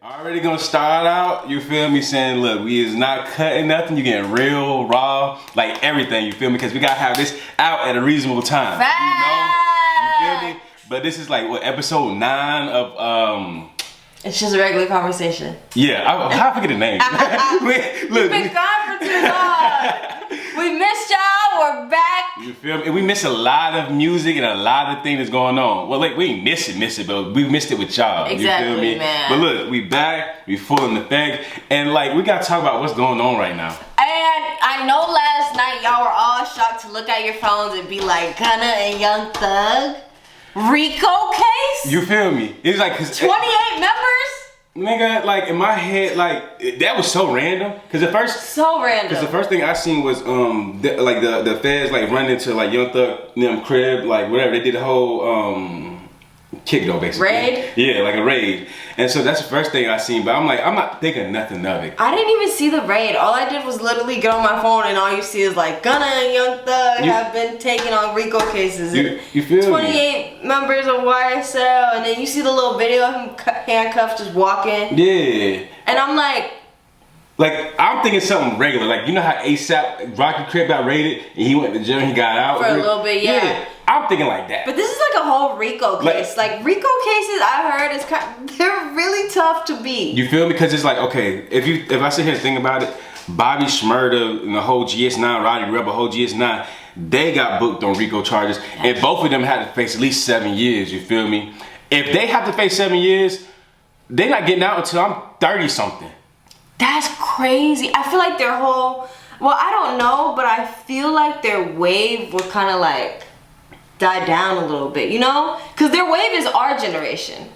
Already gonna start out, you feel me, saying, look, we is not cutting nothing, you getting real, raw, like everything, you feel me? Because we gotta have this out at a reasonable time. Fact. You know? You feel me? But this is like, what, episode 9 of, It's just a regular conversation. Yeah, how I forget the name? We've been gone for too long. We missed y'all, we're back. You feel me? And we miss a lot of music and a lot of things that's going on. Well, like, we ain't miss it, but we missed it with y'all. Exactly, you feel me? man. But look, we back, we full in effect, and like, we gotta talk about what's going on right now. And I know last night y'all were all shocked to look at your phones and be like, Gunna and Young Thug RICO case? You feel me? It's like, 28 members? Nigga, like in my head, like that was so random. Cause the first thing I seen was the feds like running into like Young Thug them crib, like whatever. They did a whole kick though, basically. Raid? Yeah, like a raid. And so that's the first thing I seen, but I'm like, I'm not thinking nothing of it. I didn't even see the raid. All I did was literally get on my phone and all you see is like Gunna and Young Thug have been taken on RICO cases. You feel 28 members of YSL, and then you see the little video of him handcuffed just walking. Yeah. And I'm like I'm thinking something regular. Like, you know how ASAP Rocky Crib got raided and he went to jail and he got out? For a little bit, yeah. I'm thinking like that. But this is like a whole RICO case. Like RICO cases, I heard, they're really tough to beat. You feel me? Because it's like, okay, if I sit here and think about it, Bobby Shmurda and the whole GS9, Roddy Rebel, whole GS9, they got booked on RICO charges, and both of them had to face at least 7 years. You feel me? If they have to face 7 years, they're not getting out until I'm 30 something. That's crazy. I feel like their whole, well, I don't know, but I feel like their wave would kind of like die down a little bit, you know? Because their wave is our generation.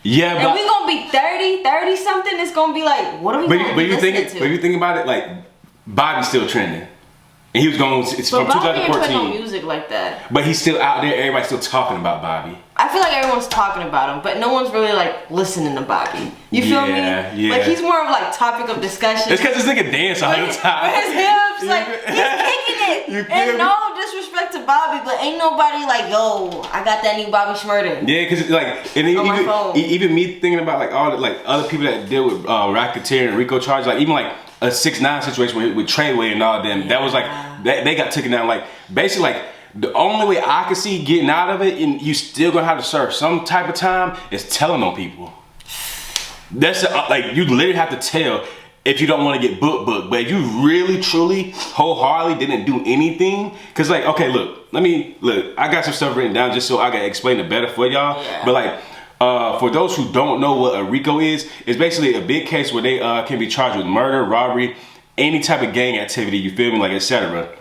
Yeah, and we gonna be 30 something, it's gonna be like, what are we gonna be listening to? But you think about it, like, Bobby's still trending. And he was going, it's from 2014. But Bobby ain't putting no music like that. But he's still out there, everybody's still talking about Bobby. I feel like everyone's talking about him, but no one's really like listening to Bobby. You feel me? Yeah. Like he's more of like topic of discussion. It's because this nigga dance all the time. His hips, like he's kicking it. And no disrespect to Bobby, but ain't nobody like, yo, I got that new Bobby Shmurda. Yeah, because like, and even me thinking about like all the like other people that deal with racketeering and RICO charges, like even like a 6ix9ine situation with Treyway and all them, that was like they got taken down. Like basically like the only way I could see getting out of it, and you still gonna have to serve some type of time, is telling on people. That's like, you literally have to tell if you don't want to get booked. But if you really truly wholeheartedly didn't do anything, because like, okay, look, I got some stuff written down just so I can explain it better for y'all. But like, for those who don't know what a RICO is, it's basically a big case where they can be charged with murder, robbery, any type of gang activity, you feel me, like etc.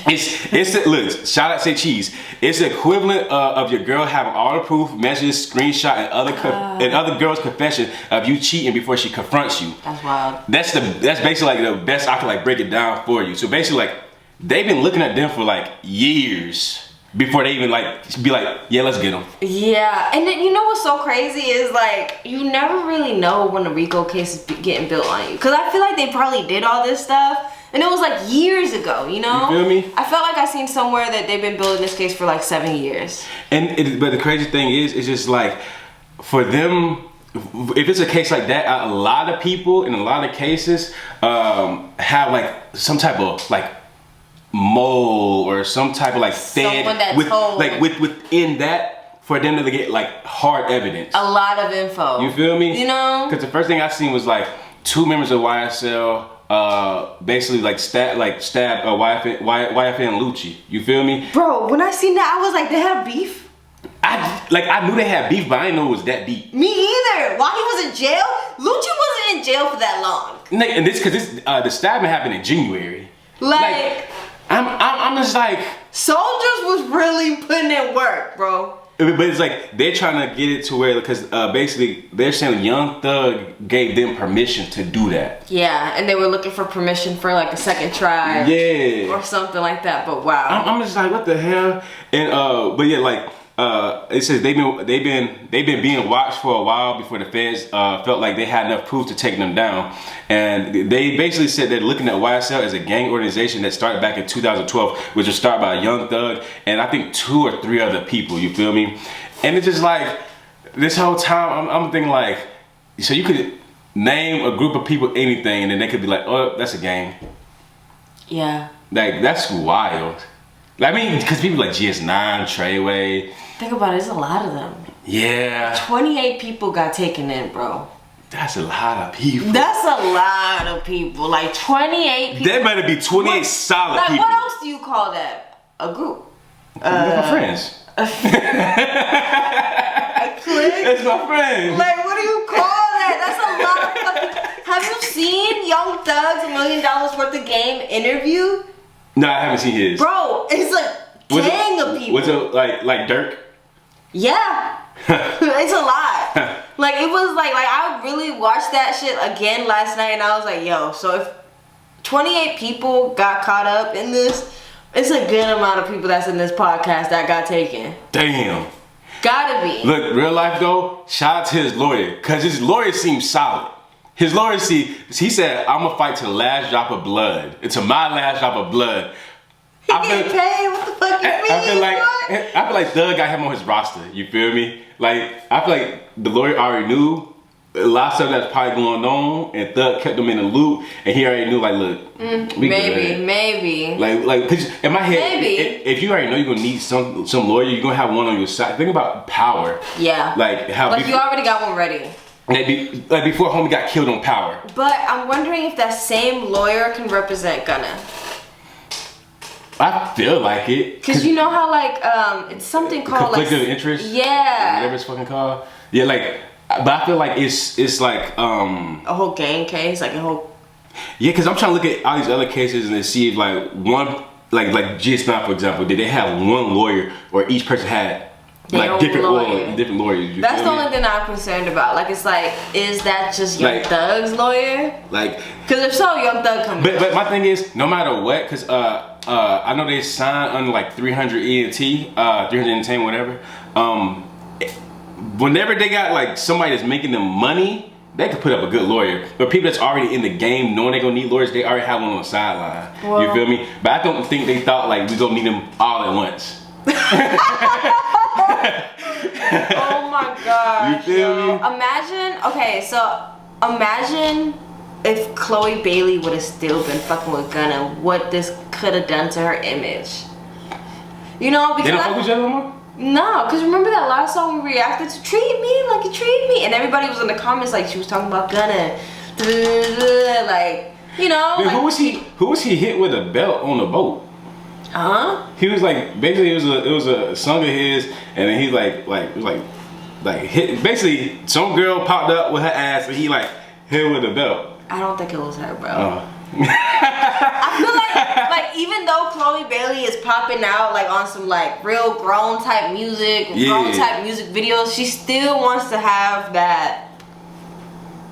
Look, shout out Say Cheese. It's the equivalent of your girl having all the proof, messages, screenshot, and other girls' confession of you cheating before she confronts you. That's wild. That's basically like the best I can like break it down for you. So basically, like, they've been looking at them for like years before they even like be like, yeah, let's get them. Yeah, and then you know what's so crazy is like, you never really know when a RICO case is getting built on you, because I feel like they probably did all this stuff and it was like years ago, you know? You feel me? I felt like I seen somewhere that they've been building this case for like 7 years. But the crazy thing is, it's just like, for them, if it's a case like that, a lot of people in a lot of cases have like some type of like mole or some type of like fed within that, for them to get like hard evidence. A lot of info. You feel me? You know? Because the first thing I seen was like 2 members of YSL basically like stabbed YFN Lucci. You feel me? Bro, when I seen that, I was like, they have beef? I knew they had beef, but I didn't know it was that deep. Me either. While he was in jail, Lucci wasn't in jail for that long. And the stabbing happened in January. Like I'm just like, soldiers was really putting in work, bro. But it's like, they're trying to get it to where, because basically they're saying Young Thug gave them permission to do that. Yeah, and they were looking for permission for like a second try. Yeah. Or something like that, but wow. I'm just like, what the hell? And but yeah, like, it says they've been being watched for a while before the feds felt like they had enough proof to take them down. And they basically said they're looking at YSL as a gang organization that started back in 2012, which was started by Young Thug and I think 2 or 3 other people, you feel me? And it's just like, this whole time I'm thinking like, so you could, name a group of people anything, and then they could be like, oh, that's a gang. Yeah. Like, that's wild. I mean, because people like GS9, Treyway. Think about it, there's a lot of them. Yeah. 28 people got taken in, bro. That's a lot of people. That's a lot of people. Like 28 people. There better be 28 solid like, people. What else do you call that? A group. My friends. A clique? It's my friends. Like, what do you call that? That's a lot of fucking... Have you seen Young Thug's $1 Million Worth of Game interview? No, I haven't seen his. Bro, it's like gang of people. Was it like Dirk? Yeah. It's a lot. Like, it was like I really watched that shit again last night, and I was like, yo, so if 28 people got caught up in this, it's a good amount of people that's in this podcast that got taken. Damn. Gotta be. Look, real life though, shout out to his lawyer, because his lawyer seems solid. His lawyer, he said, I'm gonna fight to the last drop of blood. It's to my last drop of blood. He getting paid? What the fuck you mean? I feel like Thug got him on his roster. You feel me? Like, I feel like the lawyer already knew a lot of stuff that's probably going on, and Thug kept him in the loop, and he already knew, like, look, we maybe. Like, cause in my head, maybe. if you already know you're gonna need some lawyer, you're gonna have one on your side. Think about power. Yeah. Like how. Like, you already got one ready. Like before homie got killed on Power. But I'm wondering if that same lawyer can represent Gunna. I feel like it. Cause you know how like it's something called conflict of interest. Yeah. Whatever it's fucking called. Yeah, like, but I feel like it's like a whole gang case, like a whole. Yeah, cause I'm trying to look at all these other cases and see if like one like GS9 for example, did they have one lawyer or each person had like different lawyers. That's the only thing I'm concerned about. Like, it's like, is that just Young Thug's lawyer? Like, cause if so, Young Thug comes. But my thing is, no matter what, cause I know they signed under like 300 ENT, 310 whatever. Whenever they got like somebody that's making them money, they could put up a good lawyer. But people that's already in the game, knowing they're gonna need lawyers, they already have one on the sideline. Well, you feel me? But I don't think they thought like we gonna need them all at once. Oh my god. You feel me? Imagine if Chloe Bailey would have still been fucking with Gunna, what this could have done to her image. You know, because they don't fuck with each other no more? No, because remember that last song we reacted to, Treat Me Like You Treat Me, and everybody was in the comments like she was talking about Gunna. Like, you know. Man, like, who was he hit with a belt on the boat? He was like, basically it was a song of his, and then he like hit, basically some girl popped up with her ass and he like hit her with a belt. I don't think it was her, bro. I feel like even though Chloe Bailey is popping out like on some like real grown type music, grown type music videos, she still wants to have that,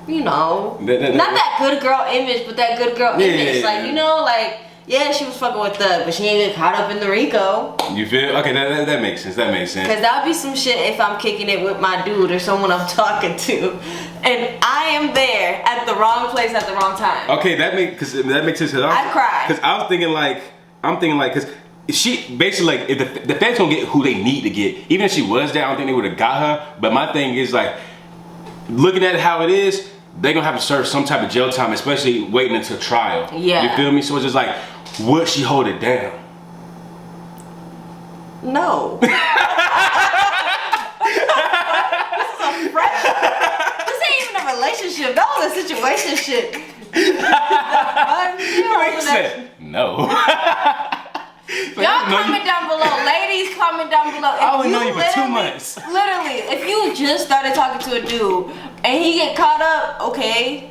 you know, not that good girl image, but that good girl image. Like, you know, like, yeah, she was fucking with Thug, but she ain't get caught up in the RICO. You feel? Okay, that makes sense. That makes sense. Cause that would be some shit if I'm kicking it with my dude or someone I'm talking to, and I am there at the wrong place at the wrong time. Okay, that makes sense. I'd cry. Cause I was thinking like, cause she basically like if the fans gonna get who they need to get, even if she was there, I don't think they would have got her. But my thing is like, looking at how it is, they're gonna have to serve some type of jail time, especially waiting until trial. Yeah. You feel me? So it's just like, would she hold it down? No. This ain't even a relationship. That was a situation shit. No. Y'all comment down below. Ladies, comment down below. I only know you for 2 months. Literally, if you just started talking to a dude and he get caught up, okay.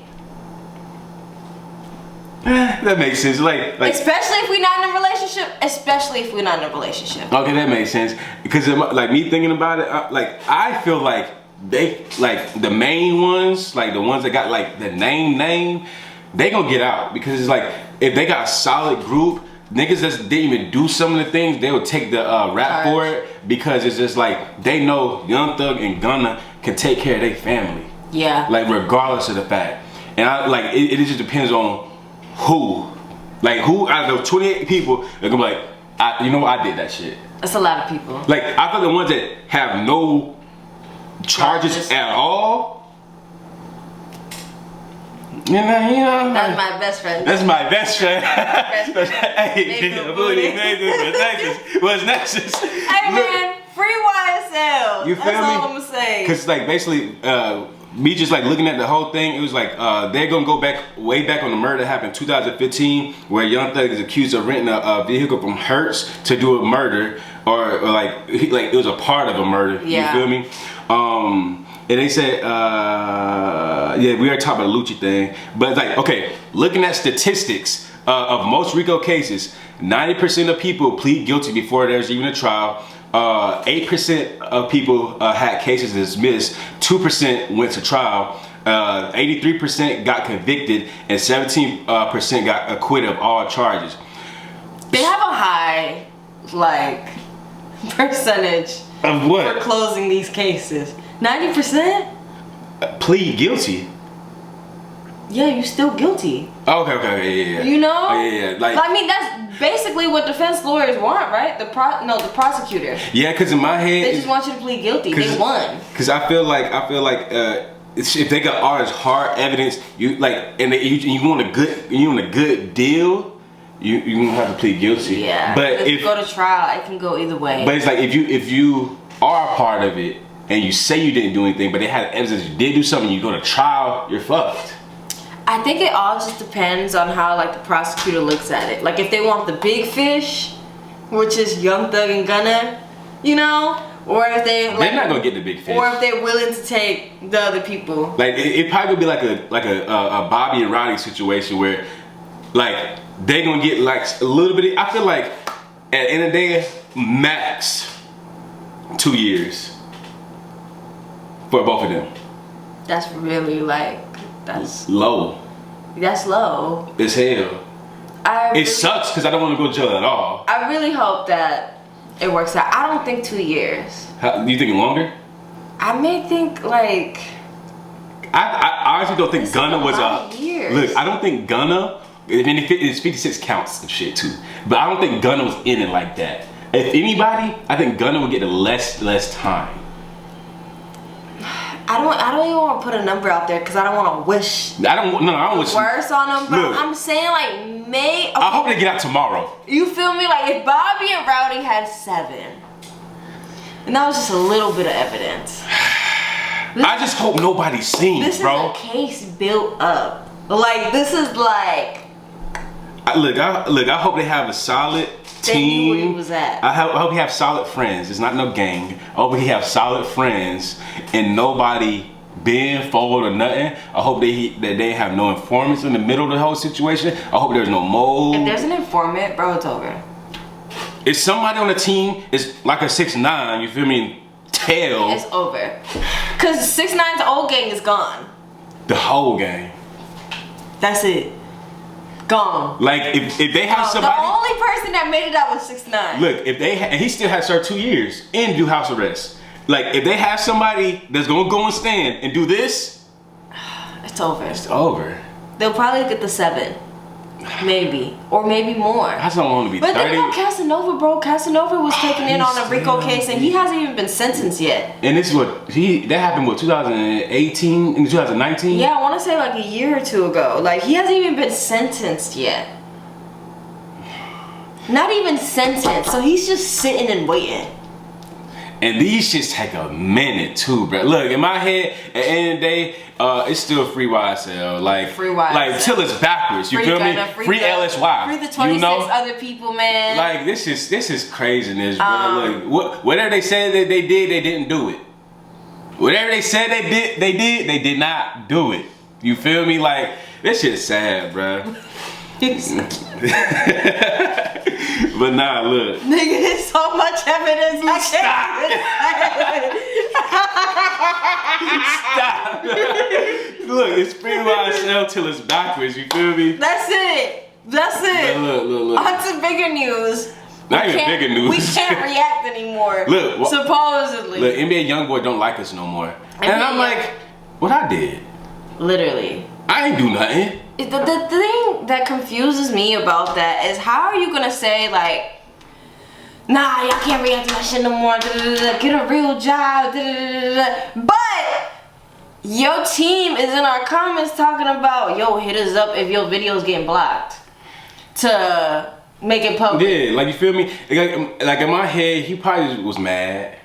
That makes sense. Like especially if we're not in a relationship. Okay, that makes sense. Because like me thinking about it, like I feel like they like the main ones, like the ones that got like the name, they gonna get out because it's like if they got a solid group, niggas that didn't even do some of the things, they would take the rap for it because it's just like they know Young Thug and Gunna can take care of their family. Yeah. Like regardless of the fact, and it just depends on. Who out of those 28 people they're gonna be like, you know what, I did that shit. That's a lot of people. Like I thought the ones that have no charges at all, You know. That's my best friend. That's my best friend. Hey, What's next? Hey man, free YSL. You feel That's me? all I'm gonna say. Cause like basically, me just like looking at the whole thing, it was like they're gonna go back way back on the murder that happened in 2015, where Young Thug is accused of renting a vehicle from Hertz to do a murder, or like it was a part of a murder. Yeah. You feel me? And they said, yeah, we already talked about the Lucci thing, but it's like, okay, looking at statistics of most RICO cases, 90% of people plead guilty before there's even a trial. 8% of people had cases dismissed. 2% went to trial. 83% got convicted, and 17% got acquitted of all charges. They have a high, like, percentage of what? For closing these cases. 90%? Plead guilty. Yeah, you're still guilty. Okay, yeah. You know? Oh, yeah. Like, I mean, that's basically what defense lawyers want, right? The prosecutor. Yeah, because in my head, they just want you to plead guilty. They won. Because I feel like if they got all this hard evidence, you want a good deal, you gonna have to plead guilty. Yeah. But if you go to trial, it can go either way. But it's like if you are a part of it and you say you didn't do anything, but they had evidence you did do something, you go to trial, you're fucked. I think it all just depends on how like the prosecutor looks at it. Like if they want the big fish, which is Young Thug and Gunna, you know, or if they're not gonna get the big fish, or if they're willing to take the other people. Like it probably would be like a Bobby and Roddy situation where like they're gonna get like a little bit. I feel like at the end of the day, max 2 years for both of them. That's really like that's low. That's low. As hell. It sucks because I don't want to go to jail at all. I really hope that it works out. I don't think 2 years. You thinking longer? I may think like. I honestly don't think Gunna was a years. Look, I don't think Gunna. I mean, it's 56 counts and shit too, but I don't think Gunna was in it like that. If anybody, I think Gunna would get less time. I don't even want to put a number out there because I don't want to wish. I don't wish worse on them. But look, I'm saying like okay, I hope they get out tomorrow. You feel me? Like if Bobby and Rowdy had 7, and that was just a little bit of evidence. I just hope nobody's seen, bro. This is a case built up. Like this is like. Look, I hope they have a solid team. They knew where he was at. I hope he have solid friends. It's not no gang. I hope he have solid friends and nobody being forward or nothing. I hope that they have no informants in the middle of the whole situation. I hope there's no mold. If there's an informant, bro, it's over. If somebody on the team is like a 6ix9ine, you feel me? Tail. It's over. Cause 6ix9ine's old gang is gone. The whole gang. That's it. Gone. Like if they have somebody. The only person that made it out was 6ix9ine. Look, if they and he still has served 2 years and do house arrest. Like if they have somebody that's gonna go and stand and do this, it's over. It's over. They'll probably get the 7, maybe, or maybe more. I just don't want to be 30. But think about Casanova, bro. Casanova was taken in on a RICO case, and he hasn't even been sentenced yet. And this is that happened 2018 and 2019. Yeah, I want to say like a year or 2 ago. Like he hasn't even been sentenced yet. Not even sentenced, so he's just sitting and waiting. And these shits take a minute too, bro. Look, in my head, at the end of the day, it's still free YSL. Like, free YSL. Like, till it's backwards. You feel me? Free LSY. Free the 26 other people, man. Like, this is craziness, bro. Look, whatever they said that they did, they didn't do it. Whatever they said they did not do it. You feel me? Like, this shit's sad, bro. But nah, look. Nigga, there's so much evidence. Stop. Look, it's free YSL till it's backwards. You feel me? That's it. But look. On to bigger news. Not even bigger news. We can't react anymore. Look, supposedly. Look, NBA Youngboy don't like us no more. And I'm like, what I did? Literally. I ain't do nothing. The thing that confuses me about that is how are you gonna say like, nah, y'all can't react to my shit no more, get a real job, but Your team is in our comments talking about, yo, hit us up if your video's getting blocked to make it public. Yeah, like you feel me? Like in my head, he probably was mad.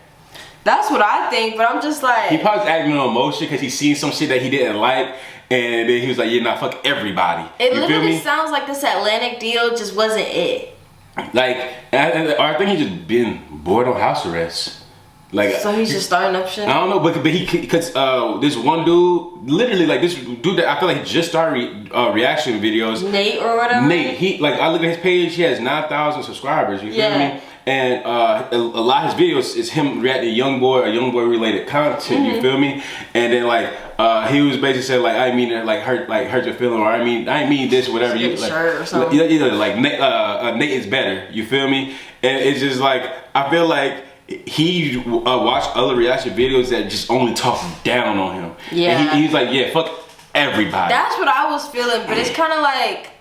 That's what I think, but I'm just like... He probably was acting on emotion because he seen some shit that he didn't like, and then he was like, yeah, nah, fuck everybody. It literally sounds like this Atlantic deal just wasn't it. Like, I think he just been bored on house arrest. Like, so he's just starting up shit? I don't know, but because this one dude, literally, like, this dude that I feel like he just started reaction videos. Nate or whatever? Nate, I look at his page, he has 9,000 subscribers, you feel me? And a lot of his videos is him reacting to Youngboy or Youngboy related content, you feel me? And then like he was basically saying like, I mean to hurt your feeling, or I mean this, whatever you like, shirt or something. Like Nate is better, you feel me? And it's just like, I feel like he watched other reaction videos that just only talk down on him. Yeah. And he's like, yeah, fuck everybody. That's what I was feeling, but it's kind of like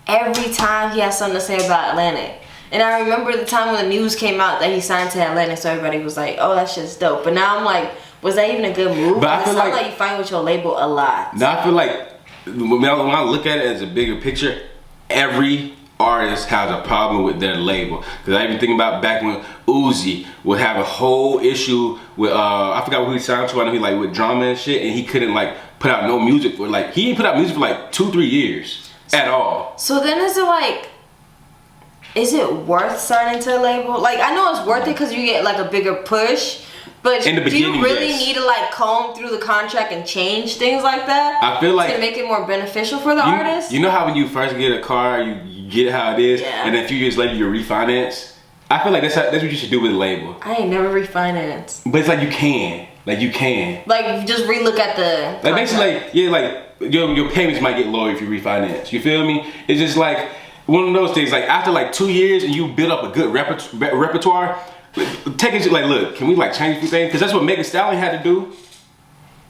every time he has something to say about Atlantic. And I remember the time when the news came out that he signed to Atlantic, so everybody was like, oh, that shit's dope. But now I'm like, was that even a good move? But I feel like you fight with your label a lot. Now I feel like, when I look at it as a bigger picture, every artist has a problem with their label. Because I even think about back when Uzi would have a whole issue with, I forgot who he signed to, I know he like with drama and shit, and he couldn't like put out no music for like, he didn't put out music for like 2-3 years at all. So then is it like, is it worth signing to a label? Like, I know it's worth it because you get like a bigger push, but do you really need to like comb through the contract and change things like that? I feel like to make it more beneficial for the artist. You know how when you first get a car, you get how it is, and then a few years later you refinance. I feel like that's what you should do with a label. I ain't never refinanced. But it's like you can, like just relook at the like basically like your payments might get lower if you refinance. You feel me? It's just like one of those things, like after like 2 years and you build up a good repertoire, take it like, look, can we like change a few things? Because that's what Megan Thee Stallion had to do.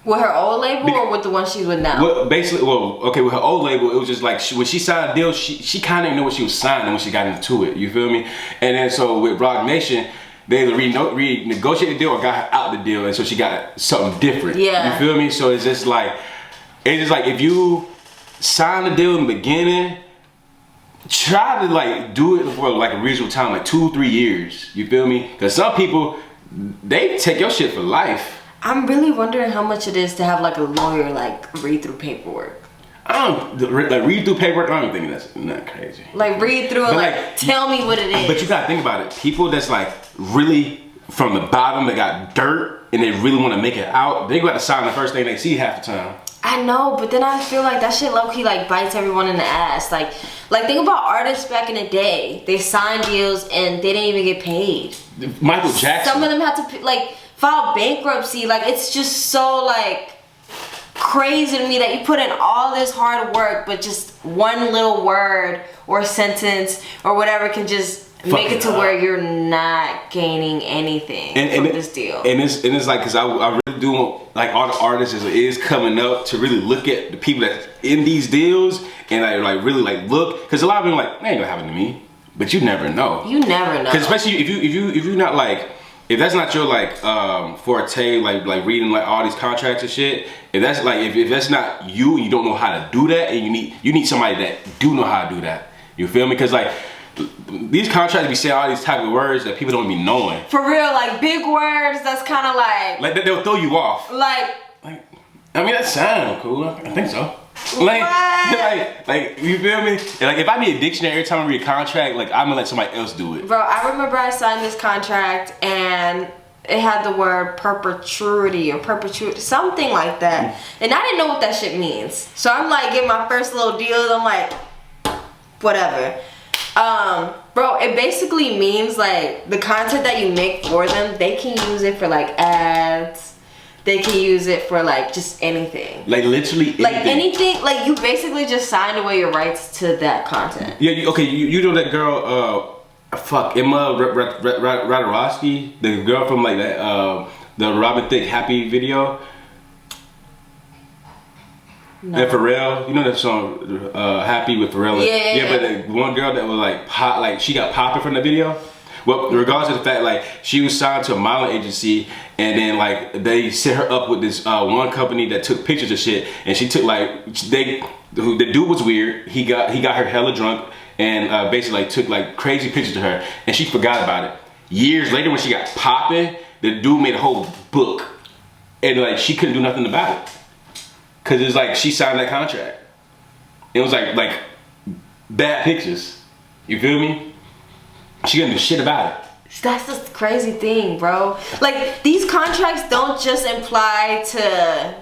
With her old label or with the one she's with now? Well, basically, okay, with her old label, it was just like, when she signed a deal, she kind of didn't know what she was signing when she got into it, you feel me? And then so with Roc Nation, they either renegotiated the deal or got her out the deal, and so she got something different. Yeah. You feel me? So it's just like if you sign the deal in the beginning, try to like do it for like a reasonable time, like 2-3 years. You feel me? Because some people, they take your shit for life. I'm really wondering how much it is to have like a lawyer like read through paperwork. Read through paperwork. I don't think that's not crazy. Like read through and like tell me what it is. But you gotta think about it. People that's like really from the bottom, that got dirt and they really want to make it out, they got to sign the first thing they see half the time. I know, but then I feel like that shit low-key like bites everyone in the ass. Like think about artists back in the day. They signed deals and they didn't even get paid. Michael Jackson. Some of them had to like file bankruptcy. Like it's just so like crazy to me that you put in all this hard work, but just one little word or sentence or whatever can just make it to where you're not gaining anything from this deal. And it's like, because I really do want, like, all the artists is coming up to really look at the people that's in these deals and like really like look, because a lot of them like, that ain't gonna happen to me, but you never know. You never know. Because especially if you're not like, if that's not your like forte, like reading like all these contracts and shit, if that's like if that's not you and you don't know how to do that, and you need somebody that do know how to do that. You feel me? Because like these contracts be saying all these type of words that people don't be knowing. For real, like big words that's kind of like they'll throw you off. Like I mean, that sounds cool. I think so. Like you feel me? And like if I need a dictionary every time I read a contract, like I'm gonna let somebody else do it. Bro, I remember I signed this contract and it had the word perpetuity or perpetuity, something like that. And I didn't know what that shit means. So I'm like getting my first little deals. I'm like, whatever. Bro, it basically means like the content that you make for them, they can use it for like ads. They can use it for like just anything. Like literally anything. Like anything. Like you basically just signed away your rights to that content. Yeah, you know that girl, Emma Ratajkowski, the girl from like that, the Robin Thicke Happy video. No. And Pharrell, you know that song, Happy with Pharrell? Yeah, but the one girl that was like she got popping from the video. Well, regardless of the fact, like, she was signed to a modeling agency, and then like they set her up with this one company that took pictures of shit, and she took like the dude was weird. He got her hella drunk, and basically like took like crazy pictures of her, and she forgot about it. Years later, when she got popping, the dude made a whole book, and like she couldn't do nothing about it, cause it's like she signed that contract. It was like bad pictures. You feel me? She couldn't do shit about it. That's the crazy thing, bro. Like, these contracts don't just apply to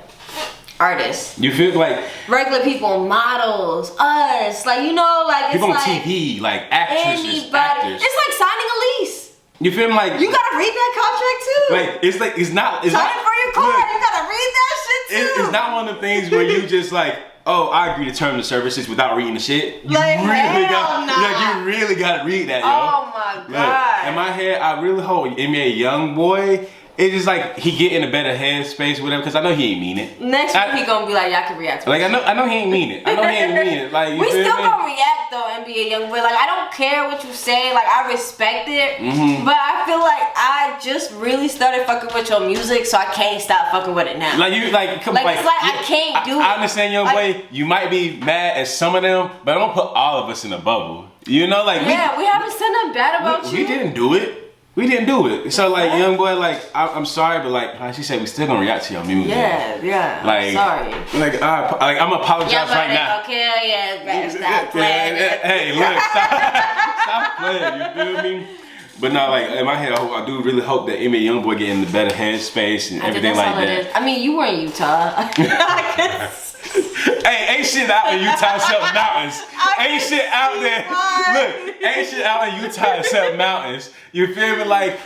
artists. You feel like regular people, models, us, like, you know, like, people it's on like TV, like actresses, anybody. actors. It's like signing a lease. You feel me? Like, you gotta read that contract too. Like, it's not. Sign for your car. Look, you gotta read that shit too. It's not one of the things where you just like, oh, I agree to terms of services without reading the shit. You like, really you really gotta read that, yo. Oh my god. Look, in my head, I really hope NBA Youngboy. It's just like he get in a better headspace, whatever. Cause I know he ain't mean it. Next week he gonna be like, y'all can react. Like I know he ain't mean it. I know he ain't mean it. Like we still gonna react though, NBA Youngboy. Like I don't care what you say. Like I respect it, but I feel like I just really started fucking with your music, so I can't stop fucking with it now. Like you like it's like I can't do it. I understand, Youngboy. You might be mad at some of them, but I don't put all of us in a bubble. You know, like we haven't said nothing bad about you. We didn't do it. We didn't do it. So like, Youngboy, like I'm sorry, but like she said, we still gonna react to your music. Yeah. Like, sorry. Like I'm gonna apologize right now. Okay, stop playing. Hey, look, stop playing. You feel me? But no, like in my head, I do really hope that NBA Youngboy get in the better headspace and everything like that. I mean, you were in Utah. Hey, ain't shit out in Utah except mountains. Ain't shit out there. Look, ain't shit out in Utah except mountains. You feel me? Like,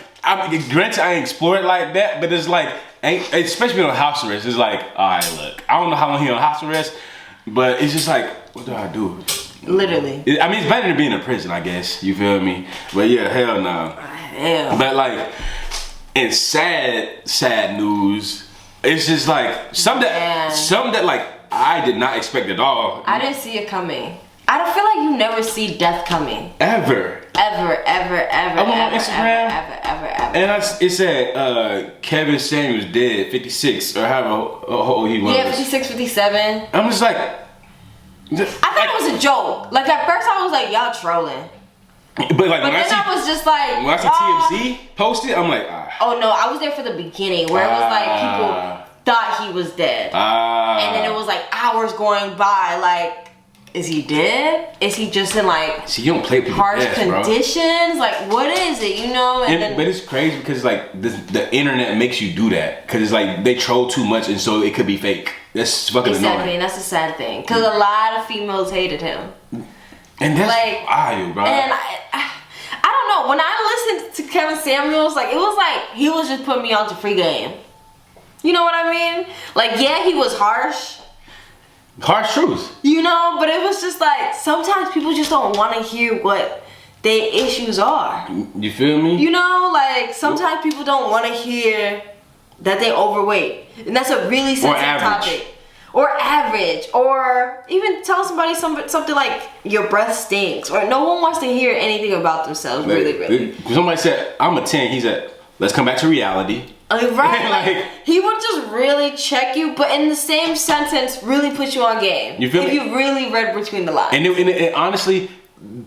granted, I ain't explored like that, but it's like, especially on house arrest, it's like, all right, look, I don't know how long he on house arrest, but it's just like, what do I do? Literally. I mean, it's better than being in prison, I guess. You feel me? But yeah, hell no. Hell. But like, in sad news, it's just like something that like I did not expect at all. I didn't see it coming. I don't feel like you never see death coming. Ever. I went on Instagram. Ever. And it said Kevin Samuels dead, 56 or however old he was. Yeah, 56, 57. I'm just like, I thought it was a joke. Like at first I was like, y'all trolling. But like, I was just like, when I see TMZ posted, I'm like, oh no, I was there for the beginning where it was like people thought he was dead. And then it was like hours going by, like, is he dead? Is he just in like you don't play harsh conditions? Bro. Like, what is it, you know? But it's crazy because like the internet makes you do that because it's like they troll too much and so it could be fake. That's fucking annoying. That's a sad thing because a lot of females hated him. And that's like, wild, bro. And I don't know. When I listened to Kevin Samuels, like it was like he was just putting me on to free game. You know what I mean? Like, yeah, he was harsh. Harsh truth. You know, but it was just like sometimes people just don't want to hear what their issues are. You feel me? You know, like sometimes people don't want to hear that they're overweight, and that's a really sensitive topic. Or average, or even tell somebody something like your breath stinks, or no one wants to hear anything about themselves. Really. Somebody said I'm a 10. He said, let's come back to reality. Right, like he would just really check you, but in the same sentence, really put you on game. You feel if me? you really read between the lines. And honestly,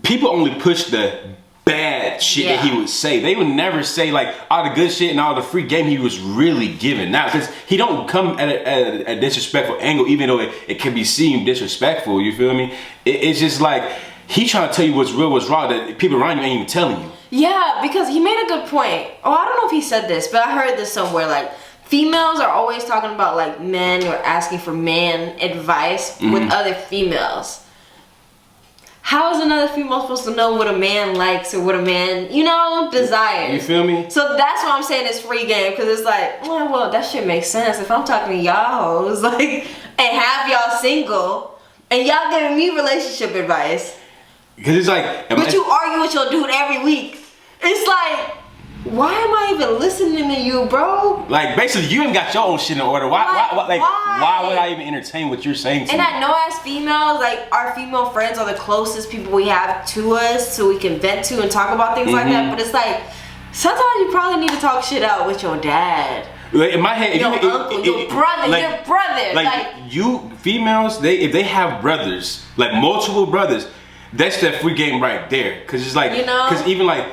people only push the bad shit that he would say. They would never say like all the good shit and all the free game he was really giving. Now, because he don't come at a disrespectful angle, even though it can be seen disrespectful. You feel me? It's just like he trying to tell you what's real, what's raw that people around you ain't even telling you. Yeah, because he made a good point. Oh, I don't know if he said this, but I heard this somewhere. Like, females are always talking about like men or asking for man advice with other females. How is another female supposed to know what a man likes or what a man, you know, desires? You feel me? So that's why I'm saying it's free game, because it's like, well, that shit makes sense. If I'm talking to y'all hoes, like, and have y'all single, and y'all giving me relationship advice. Because it's like, but you argue with your dude every week. It's like, why am I even listening to you, bro? Like, basically, you ain't got your own shit in order. Why would I even entertain what you're saying to me? And I know as females, like, our female friends are the closest people we have to us, so we can vent to and talk about things like that. But it's like, sometimes you probably need to talk shit out with your dad. Like, in my head, your uncle, your brother. Like, you females, if they have brothers, like multiple brothers, that's that free game right there. Cause it's like, cause even like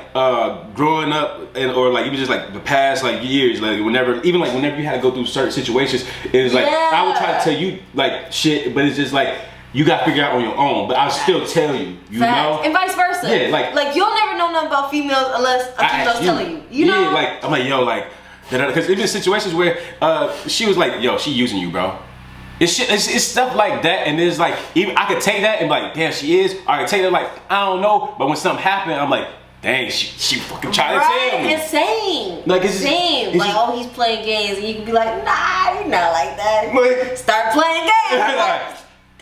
growing up or like even just like the past like years, like whenever you had to go through certain situations, it's like I would try to tell you like shit, but it's just like you gotta figure out on your own. But I'll still tell you, you know, and vice versa. Yeah, like you'll never know nothing about females unless a female's telling you. You know, like I'm like yo, like because even situations where she was like yo, she using you, bro. It's stuff like that, and it's like even I could take that and be like, damn, she is. Or I could take that like I don't know, but when something happened, I'm like, dang, she fucking trying to tell me. Insane. Like oh, he's playing games, and you can be like, nah, you're not like that. Like, start playing games. Like,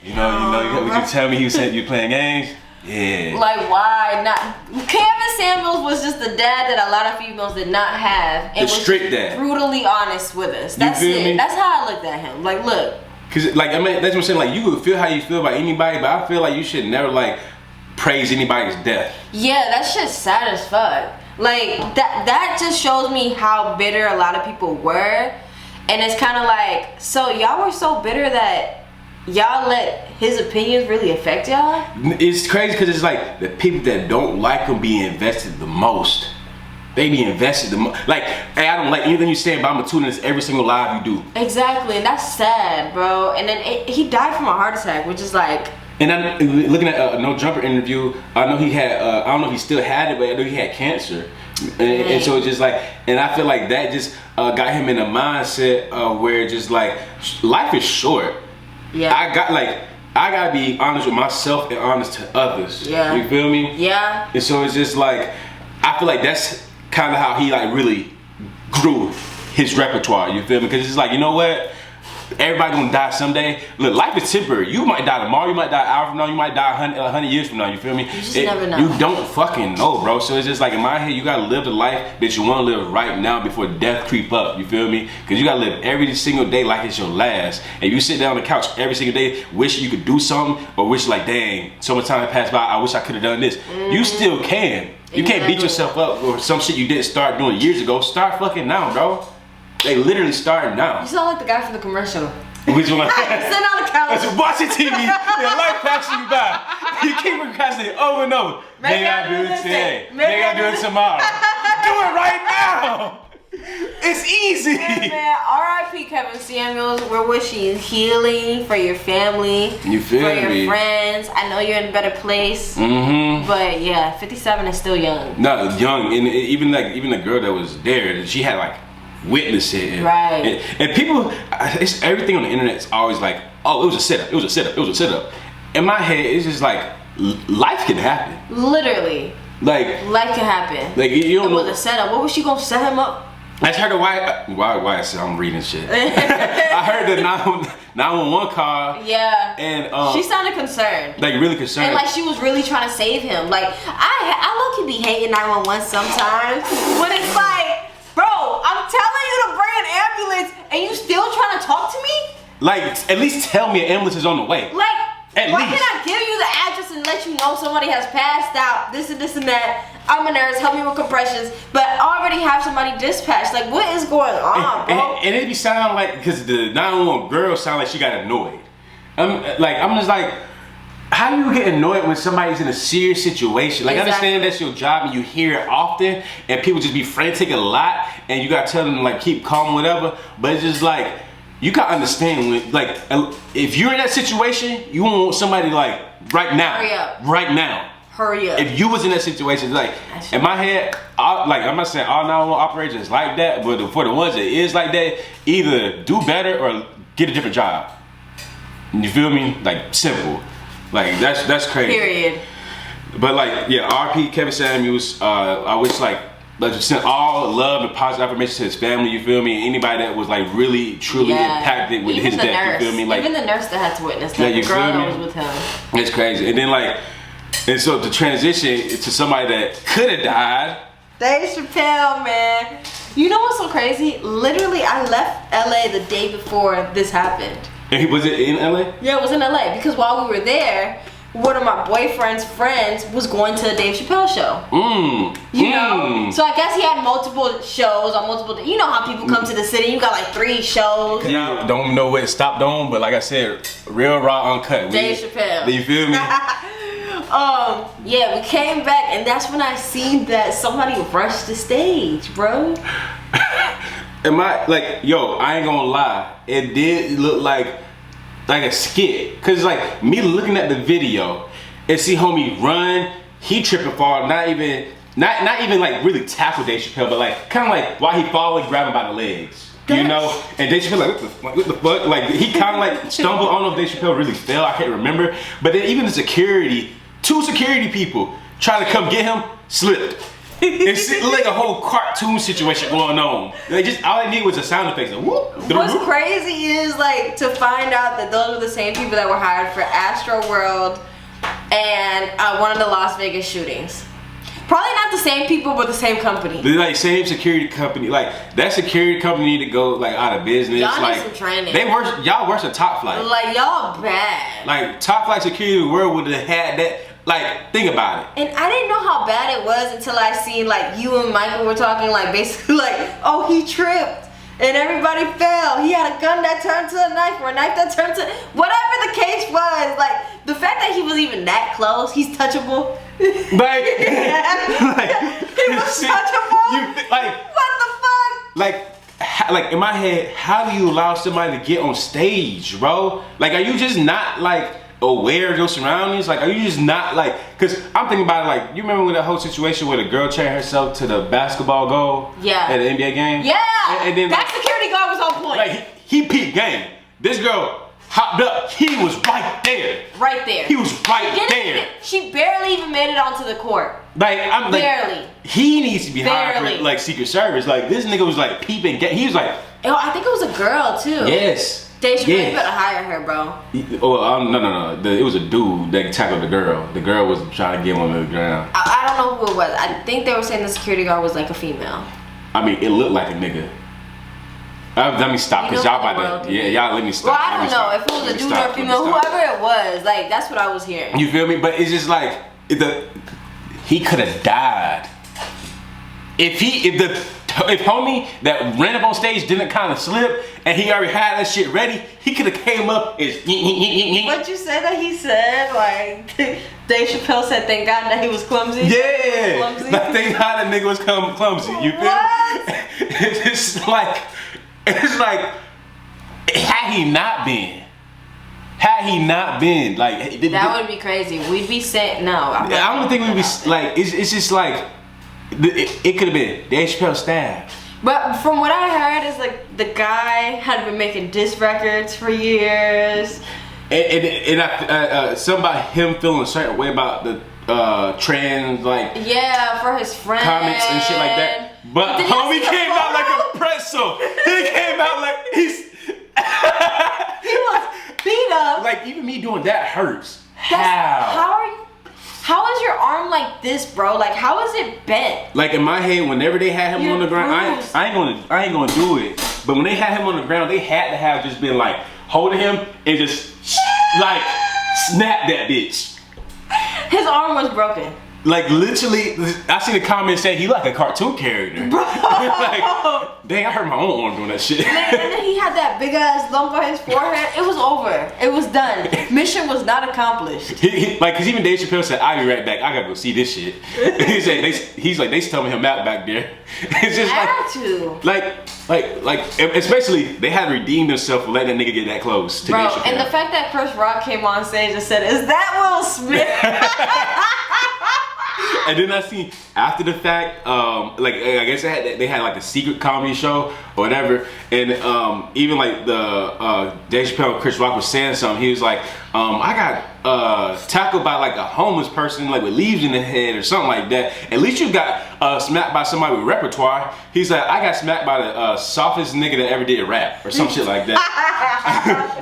you know, would you tell me you said you playing games? Yeah. Like why not? Kevin Samuels was just the dad that a lot of females did not have, and was strict dad. Brutally honest with us. That's it. Me? That's how I looked at him. Like, look. Cause like I mean, that's what I'm saying. Like you could feel how you feel about anybody, but I feel like you should never like praise anybody's death. Yeah, that shit's sad as fuck. Like that just shows me how bitter a lot of people were, and it's kind of like, so y'all were so bitter that y'all let his opinions really affect y'all. It's crazy because it's like the people that don't like him be invested the most. They be invested the most. Like, hey, I don't like anything you say, but I'm gonna tune in this every single live you do. Exactly, and that's sad, bro. And then he died from a heart attack, which is like. And I'm looking at a No Jumper interview. I know he had. I don't know if he still had it, but I know he had cancer. And so it's just like, and I feel like that just got him in a mindset where just like life is short. Yeah. I gotta be honest with myself and honest to others. Yeah. You feel me? Yeah. And so it's just like, I feel like that's kind of how he like really grew his repertoire, you feel me? Because it's like, you know what, everybody gonna die someday. Look, life is temporary. You might die tomorrow, you might die an hour from now, you might die 100 years from now, you feel me? You just never know. You don't fucking know, bro. So it's just like, in my head, you gotta live the life that you want to live right now before death creep up, you feel me? Because you gotta live every single day like it's your last. And you sit down on the couch every single day wishing you could do something, or wish like, dang, so much time passed by, I wish I could have done this. You still can. You can't beat yourself up or some shit you didn't start doing years ago. Start fucking now, bro. They literally starting now. You sound like the guy from the commercial. Which one? Sit on the couch. Watching TV. Your life passing you by. You keep procrastinating over and over. Maybe I'll do it today. Maybe I'll do it tomorrow. Do it right now. It's easy. Yeah, man. R.I.P. Kevin Samuels. We're wishing healing for your family. You feel me? For your friends. I know you're in a better place. Mm-hmm. But yeah, 57 is still young. No, young. And even the girl that was there, she had like witnessed it. Right. And people, it's everything on the internet is always like, oh, it was a setup. It was a setup. It was a setup. In my head, it's just like life can happen. Literally. Like life can happen. Like you don't know. It was a setup. What was she gonna set him up? I heard the why I'm reading shit. I heard the 911 call. Yeah. And she sounded concerned. Like really concerned. And like she was really trying to save him. Like I low-key be hating 911 sometimes, but it's like, bro, I'm telling you to bring an ambulance and you still trying to talk to me? Like at least tell me an ambulance is on the way. Like why least. can't I give you the address and let you know somebody has passed out, this and this and that? I'm a nurse, help me with compressions, but I already have somebody dispatched. Like, what is going on, bro? And it be sounding like, because the 911 girl sound like she got annoyed. I'm just like, how do you get annoyed when somebody's in a serious situation? Like, exactly. I understand that's your job and you hear it often, and people just be frantic a lot, and you gotta tell them, like, keep calm, whatever, but it's just like, you gotta understand when, like, if you're in that situation, you want somebody, like, right now. Hurry up. Right now. Hurry up. If you was in that situation, like, in my head, I'm not saying all 911 operators is like that, but for the ones that is like that, either do better or get a different job. You feel me? Like, simple. Like, that's crazy. Period. But like, yeah, RP Kevin Samuels, I wish like send all love and positive affirmation to his family, you feel me? Anybody that was like really, truly impacted with his death, you feel me? Like, even the nurse that had to witness that, the girl that was with him. It's crazy. And then like, and so to transition to somebody that could have died, Dave Chappelle, man. You know what's so crazy? Literally, I left LA the day before this happened. And was it in LA? Yeah, it was in LA because while we were there, one of my boyfriend's friends was going to a Dave Chappelle show. You know? So I guess he had multiple shows on multiple, you know how people come to the city, you got like 3 shows. Yeah, don't know what it stopped on, but like I said, real raw uncut. Dave Chappelle. You feel me? Yeah, we came back and that's when I seen that somebody rushed the stage, bro. Am I like, yo, I ain't gonna lie, it did look like a skit. Cause like me looking at the video and see homie run, he tripping fall, not even like really tackle Dave Chappelle, but like kind of like while he falling, grab him by the legs. You know, and Dave Chappelle like, what the fuck? Like he kind of like stumbled. I don't know if Dave Chappelle really fell. I can't remember. But then even the security, 2 security people trying to come get him, slipped. It's like a whole cartoon situation going on. They just all I need was a sound effect. Like, whoop. What's crazy is like to find out that those were the same people that were hired for Astro World and one of the Las Vegas shootings. Probably not the same people, but the same company. They're like same security company. Like that security company need to go like out of business. Y'all like need some training. Y'all worse than Top Flight. Like y'all bad. Like Top Flight security in the world would have had that. Like, think about it. And I didn't know how bad it was until I seen like you and Michael were talking like basically like, oh, he tripped and everybody fell. He had a gun that turned to a knife or a knife that turned to whatever the case was. Like the fact that he was even that close, he's touchable. Like, he was touchable. Like what the fuck? Like in my head, how do you allow somebody to get on stage, bro? Like, are you just not like aware of your surroundings? Like, are you just not like, because I'm thinking about it, like, you remember when that whole situation where the girl chained herself to the basketball goal at the NBA game? Yeah, and then that security guard was on point. Like, he peeped game. This girl hopped up, he was right there. Right there. He was right there. She barely even made it onto the court. Like, I'm like, barely. He needs to be hired for like Secret Service. Like, this nigga was like peeping game. He was like, oh, I think it was a girl too. Yes. Dave Chappelle, you better hire her, bro. No. It was a dude that tackled the girl. The girl was trying to get him on the ground. I don't know who it was. I think they were saying the security guard was like a female. I mean, it looked like a nigga. Let me stop, because y'all about to, y'all let me stop. Well, I don't know if it was a dude or a female, whoever it was, like, that's what I was hearing. You feel me? But it's just like, he could have died. If homie that ran up on stage didn't kind of slip and he already had that shit ready, he could have came up and What you said that he said, like Dave Chappelle said, thank God that he was clumsy. Yeah, clumsy. Like, thank God that nigga was clumsy. You feel me? It's like had he not been like that would be crazy. We'd be saying no. I don't think we'd be like. It's just like. It could have been Dave Chappelle stabbed. But from what I heard is like the guy had been making diss records for years. And something about him feeling a certain way about the trans, like, yeah, for his friends, comments and shit like that. But homie came out like a pretzel. He came out like he was beat up. Like, even me doing that hurts. How is your arm like this, bro? Like, how is it bent? Like, in my head, whenever they had him on the ground, I ain't gonna do it. But when they had him on the ground, they had to have just been like holding him and just like snap that bitch. His arm was broken. Like, literally, I seen the comments say he like a cartoon character. Bro. Like, dang, I hurt my own arm doing that shit. Man, and then he had that big ass lump on his forehead. It was over. It was done. Mission was not accomplished. Like, cause even Dave Chappelle said, "I'll be right back. I gotta go see this shit." He's like, they telling him out back there. It's just like, especially they had to redeem themselves for letting that nigga get that close to Dave Chappelle. And the fact that Chris Rock came on stage and said, "Is that Will Smith?" And then I see after the fact, like, I guess they had like a secret comedy show or whatever, and even like the Dave Chappelle, Chris Rock was saying something. He was like, I got tackled by like a homeless person, like with leaves in the head or something like that. At least you got smacked by somebody with repertoire. He's like, I got smacked by the softest nigga that ever did rap or some shit like that.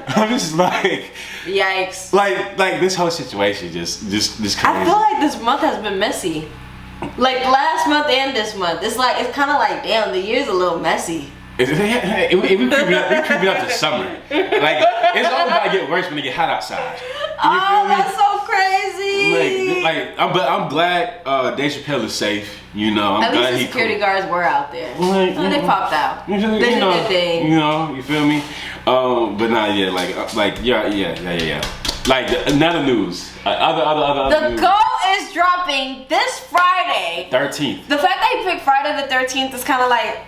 I'm just like, yikes. Like this whole situation just crazy. I feel like this month has been messy. Like last month and this month. It's like, it's kind of like, damn, the year's a little messy. We creeping up to summer. Like, it's all about to get worse when it get hot outside. Oh, that's so crazy. But I'm glad Dave Chappelle is safe. You know, I'm At glad least the security guards were out there. They popped out. They did their thing. You know, you feel me? But nah, yeah. Like another news. Other The news. GOAT is dropping this Friday. 13th. The fact that he picked Friday the 13th is kind of like,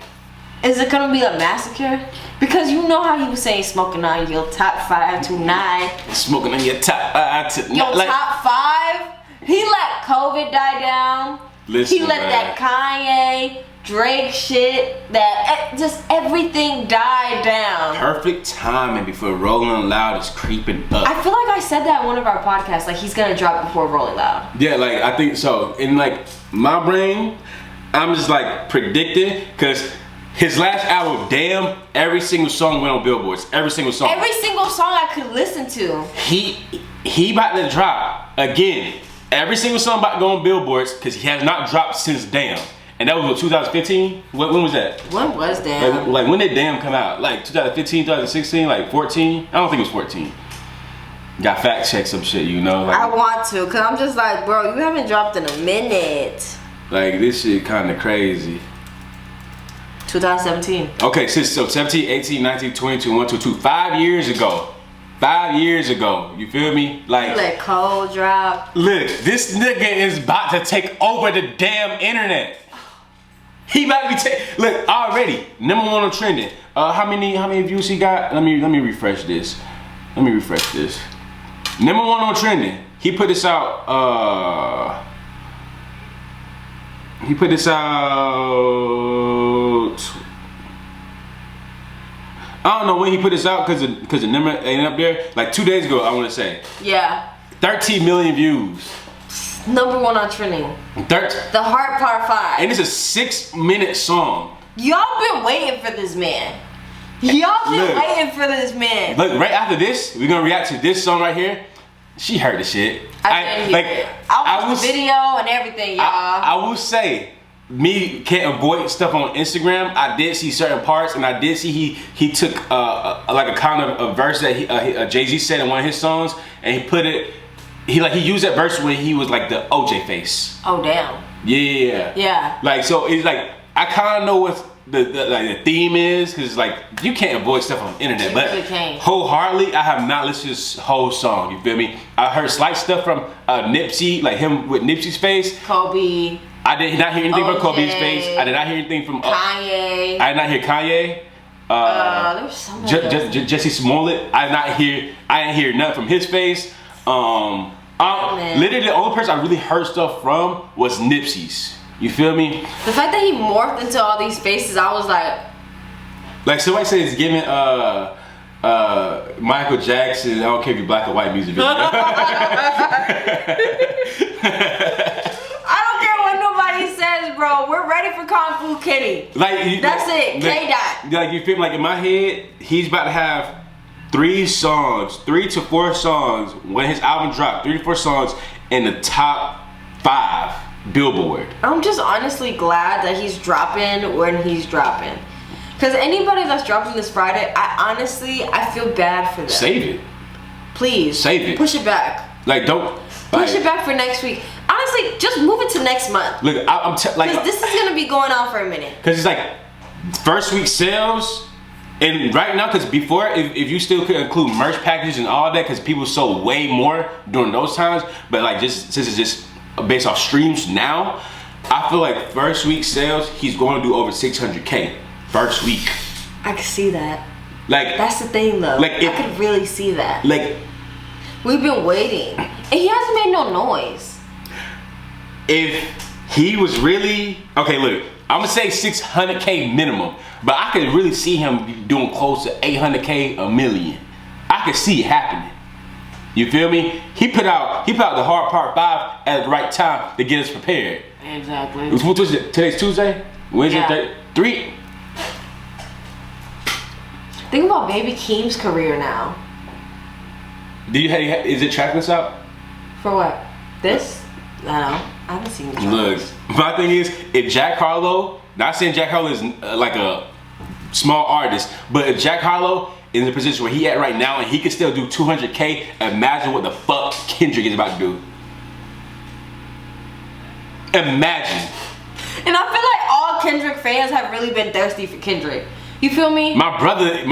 is it gonna be a massacre? Because you know how he was saying smoking on your top 5 tonight. Smoking on your top 5 tonight. Your top 5. He let COVID die down. Listen, he let that Kanye, Drake shit, that just everything died down. Perfect timing before Rolling Loud is creeping up. I feel like I said that in one of our podcasts, like he's gonna drop before Rolling Loud. Yeah, like I think so. In like my brain, I'm just like predicting, because his last album, Damn, every single song went on billboards. Every single song. Every single song I could listen to. He about to drop again. Every single song about to go on billboards, because he has not dropped since Damn. And that was what, 2015? When was that? When was Damn? Like when did Damn come out? Like 2015, 2016, like 14? I don't think it was 14. Got fact check some shit, you know? Like, I want to, because I'm just like, bro, you haven't dropped in a minute. Like, this shit kind of crazy. 2017. Okay, so 17, 18, 19, 20, 21, 22. 5 years ago. 5 years ago. You feel me? Like, let Cole drop. Look, this nigga is about to take over the damn internet. He might be look, already #1 on trending. How many views he got? Let me refresh this. #1 on trending. He put this out. I don't know when he put this out, because the number ain't up there. Like 2 days ago, I want to say. Yeah. 13 million views. #1 on trending. The Heart Part 5. And it's a 6-minute song. Y'all been waiting for this man. Y'all been waiting for this man. Look, right after this, we're gonna react to this song right here. She heard the shit. I watched the video and everything, y'all. I will say, me can't avoid stuff on Instagram. I did see certain parts, and I did see he took like a kind of a verse that Jay-Z said in one of his songs, and he put it. He used that verse when he was like the OJ face. Oh damn. Yeah. Yeah. Like, so it's like I kind of know what the theme is, because like you can't avoid stuff on the internet. You but really can't. Wholeheartedly, I have not listened to this whole song. You feel me? I heard slight stuff from Nipsey, like him with Nipsey's face. Kobe. I did not hear anything from Kobe's face. I did not hear anything from Kanye. I did not hear Kanye. There was somebody Jesse Smollett. I didn't hear nothing from his face. Literally the only person I really heard stuff from was Nipsey's. You feel me? The fact that he morphed into all these faces, I was like somebody said it's giving Michael Jackson, I don't care if you're black or white, music video. I don't care what nobody says, bro. We're ready for Kung Fu Kitty. That's it. K-Dot. Like, you feel like in my head, he's about to have 3 to 4 songs when his album dropped. 3 to 4 songs in the top 5 Billboard. I'm just honestly glad that he's dropping when he's dropping. Because anybody that's dropping this Friday, I feel bad for them. Save it. Please. Save it. Push it back. Like, don't. Push it back for next week. Honestly, just move it to next month. Look, because this is gonna be going on for a minute. Because it's like first week sales, and right now, because before, if you still could include merch packages and all that, because people sold way more during those times. But like, just since it's just based off streams now, I feel like first week sales, he's going to do over 600K first week. I can see that. Like, that's the thing though. Like, I could really see that. Like, we've been waiting, and he hasn't made no noise. If he was really okay, look, I'm gonna say 600K minimum, but I could really see him doing close to 800K, a million. I could see it happening. You feel me? He put out the Hard Part 5 at the right time to get us prepared. Exactly. Today's Tuesday. Wednesday, 3. Think about Baby Keem's career now. Is it trackless out? For what? This? I don't know. I haven't seen the Look, my thing is, if Jack Harlow, not saying Jack Harlow is like a small artist, but if Jack Harlow is in the position where he at right now and he can still do 200K, imagine what the fuck Kendrick is about to do. Imagine. And I feel like all Kendrick fans have really been thirsty for Kendrick. You feel me? My brother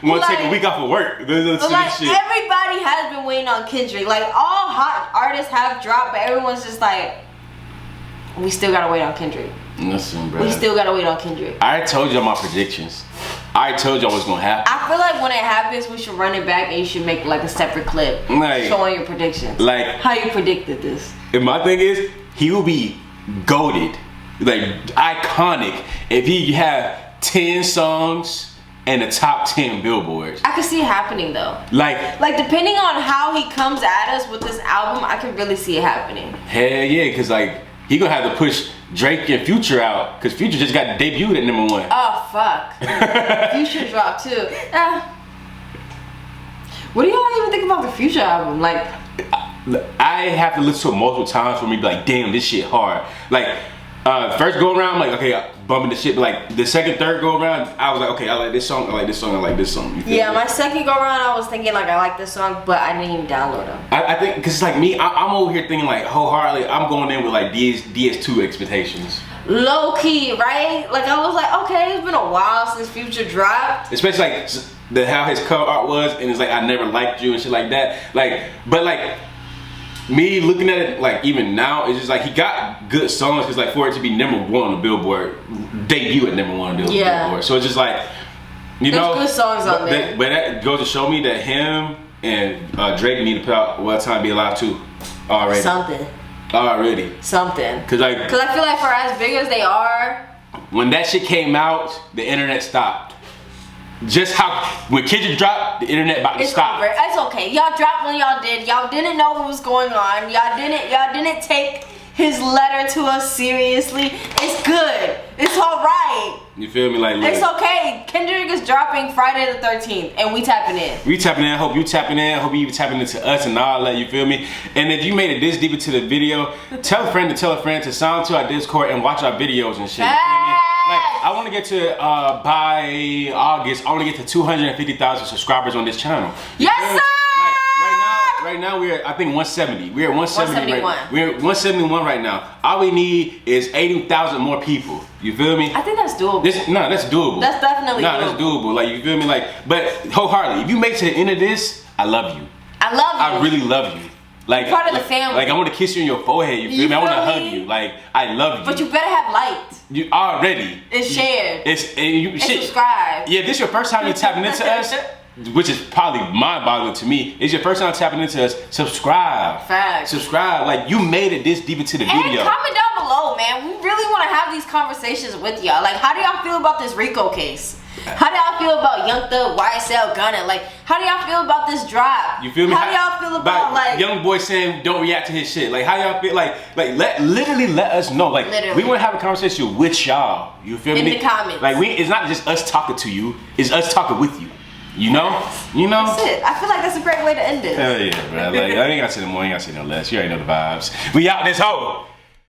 want to take a week off of work. But like shit. Everybody has been waiting on Kendrick. Like all hot artists have dropped, but everyone's just like, we still gotta wait on Kendrick. Listen, bro. We still gotta wait on Kendrick. I told y'all my predictions. I told y'all what's gonna happen. I feel like when it happens, we should run it back and you should make like a separate clip showing your predictions. Like how you predicted this. And my thing is, he will be goated, like iconic, if he have 10 songs and the top 10 billboards. I can see it happening though. Like depending on how he comes at us with this album, I can really see it happening. Hell yeah, cause like he gonna have to push Drake and Future out, cause Future just got debuted at #1. Oh fuck. Future dropped too. What do y'all even think about the Future album? Like, I have to listen to it multiple times for me to be like, damn, this shit hard. Like, first go around, I'm like, okay, bumping the shit, but like the second, third go around, I was like, okay, I like this song, I like this song, I like this song. Yeah, my second go around, I was thinking like, I like this song, but I didn't even download them. I think, cause it's like me, I'm over here thinking like wholeheartedly, I'm going in with like DS2 expectations. Low key, right? Like I was like, okay, it's been a while since Future dropped. Especially like how his cover art was, and it's like, I never liked you and shit like that. Like, but like, me looking at it like even now, it's just like he got good songs, cause like for it to be #1 on the Billboard, debut at #1 on the Billboard. So it's just like, you know, good songs on there. But that goes to show me that him and Drake need to put out "What Time Be Alive" too already. Something. Already. Something. Cause I feel like for as big as they are, when that shit came out, the internet stopped. Just how when Kendrick dropped, the internet about to stop. Over. It's okay. Y'all dropped when y'all did. Y'all didn't know what was going on. Y'all didn't take his letter to us seriously. It's good. It's alright. You feel me? Like, look, it's okay. Kendrick is dropping Friday the 13th, and we tapping in. We tapping in. Hope you tapping in. Hope you even tapping into us and all that. You feel me? And if you made it this deep into the video, tell a friend to sign to our Discord and watch our videos and shit. You feel me? Like, I want to get to by August, I want to get to 250,000 subscribers on this channel. Yes, sir. Right now we're I think 170. We're at 170. 171. We're at 171 right now. All we need is 80,000 more people. You feel me? I think that's doable. That's doable. That's definitely doable. That's doable. Like, you feel me? Like, but wholeheartedly, if you make it to the end of this, I love you. I love you. I really love you. Like, part of the family. Like, I want to kiss you in your forehead. You feel me? I want to hug you. Like, I love you. But you better have liked. You already. It's shared. And subscribe. Yeah, this your first time you're tapping into us, which is probably mind-boggling to me. It's your first time tapping into us. Subscribe. Facts. Subscribe. Like, you made it this deep into the video. And comment down below, man. We really want to have these conversations with y'all. Like, how do y'all feel about this RICO case? How do y'all feel about Young Thug, YSL, Gunna? Like, how do y'all feel about this drop? You feel me? How do y'all feel about like Youngboy saying don't react to his shit? Like, how y'all feel? Like literally let us know. Like, we want to have a conversation with y'all. You feel me? In the comments. Like, it's not just us talking to you. It's us talking with you. You know? You know? That's it. I feel like that's a great way to end it. Hell yeah, bro. Like, I ain't gotta say no more. I ain't gotta say no less. You already know the vibes. We out this hoe.